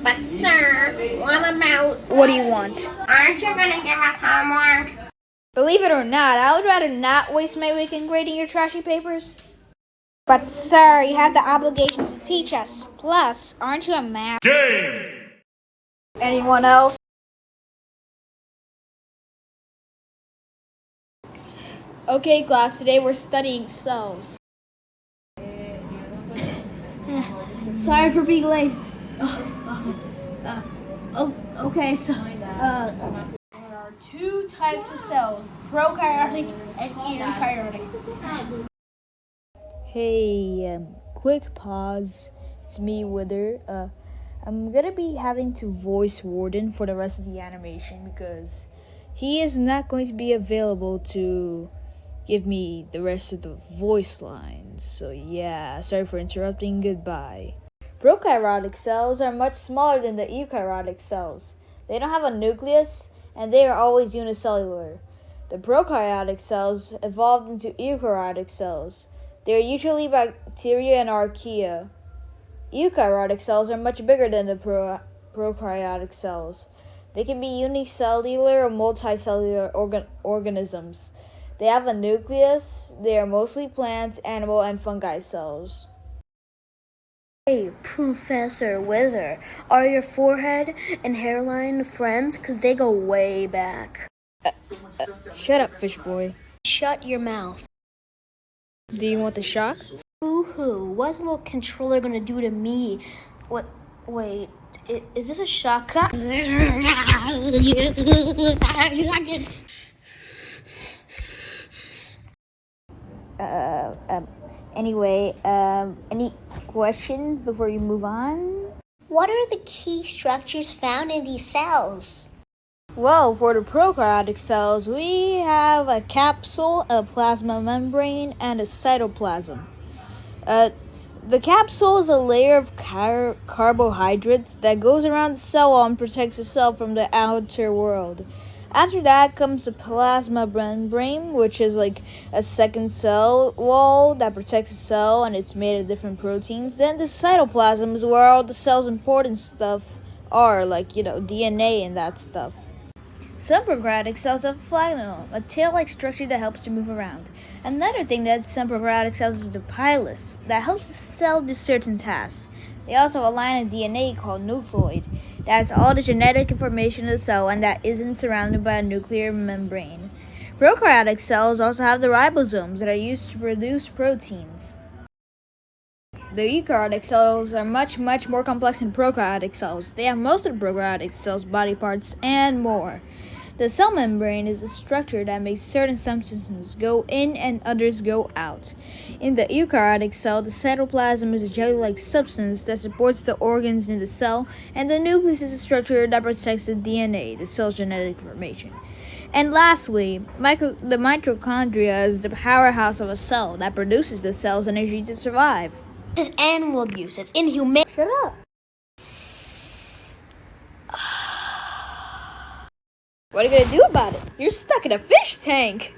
But sir, what about... What do you want? Aren't you gonna give us homework? Believe it or not, I would rather not waste my weekend grading your trashy papers. But sir, you have the obligation to teach us. Plus, aren't you a math? Game! Anyone else? Okay, class, today we're studying cells. Sorry for being late. Okay, so there are two types of cells: prokaryotic and eukaryotic. Hey, quick pause. It's me, Wither. I'm gonna be having to voice Warden for the rest of the animation because he is not going to be available to give me the rest of the voice lines. So yeah, sorry for interrupting. Goodbye. Prokaryotic cells are much smaller than the eukaryotic cells. They don't have a nucleus, and they are always unicellular. The prokaryotic cells evolved into eukaryotic cells. They are usually bacteria and archaea. Eukaryotic cells are much bigger than the prokaryotic cells. They can be unicellular or multicellular organisms. They have a nucleus. They are mostly plants, animal, and fungi cells. Hey, Professor Wither, are your forehead and hairline friends? Because they go way back. Shut up, fish boy. Shut your mouth. Do you want the shock? Boo-hoo, what's a little controller gonna do to me? What? Wait, is this a shock? Anyway, any questions before you move on? What are the key structures found in these cells? Well, for the prokaryotic cells, we have a capsule, a plasma membrane, and a cytoplasm. The capsule is a layer of carbohydrates that goes around the cell wall and protects the cell from the outer world. After that comes the plasma membrane, which is like a second cell wall that protects the cell, and it's made of different proteins. Then the cytoplasm is where all the cell's important stuff are, like, DNA and that stuff. Some prokaryotic cells have a flagellum, a tail-like structure that helps to move around. Another thing that some prokaryotic cells is the pilus, that helps the cell do certain tasks. They also have a line of DNA called nucleoid, that has all the genetic information of the cell and that isn't surrounded by a nuclear membrane. Prokaryotic cells also have the ribosomes that are used to produce proteins. The eukaryotic cells are much more complex than prokaryotic cells. They have most of the prokaryotic cells' body parts and more. The cell membrane is a structure that makes certain substances go in and others go out. In the eukaryotic cell, the cytoplasm is a jelly-like substance that supports the organs in the cell, and the nucleus is a structure that protects the DNA, the cell's genetic information. And lastly, the mitochondria is the powerhouse of a cell that produces the cell's energy to survive. This is animal abuse. It's inhumane. Shut up. What are you gonna do about it? You're stuck in a fish tank.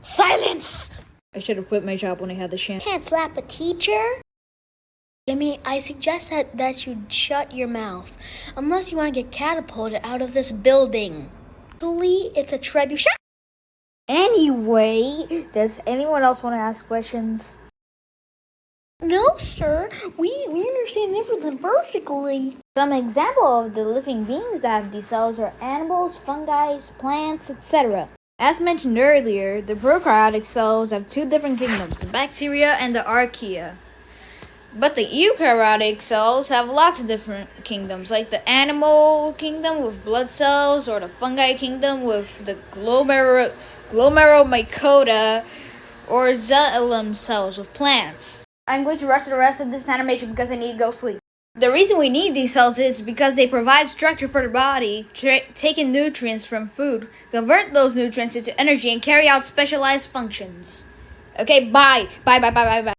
Silence! I should have quit my job when I had the chance. Can't slap a teacher? Jimmy, I suggest that you shut your mouth. Unless you want to get catapulted out of this building. Actually, it's a trebuchet. Anyway, does anyone else want to ask questions? No, sir. We understand everything perfectly. Some example of the living beings that have these cells are animals, fungi, plants, etc. As mentioned earlier, the prokaryotic cells have two different kingdoms, the bacteria and the archaea. But the eukaryotic cells have lots of different kingdoms, like the animal kingdom with blood cells, or the fungi kingdom with the glomeromycota, or xylem cells with plants. I'm going to rush the rest of this animation because I need to go sleep. The reason we need these cells is because they provide structure for the body, take in nutrients from food, convert those nutrients into energy, and carry out specialized functions. Okay, bye. Bye.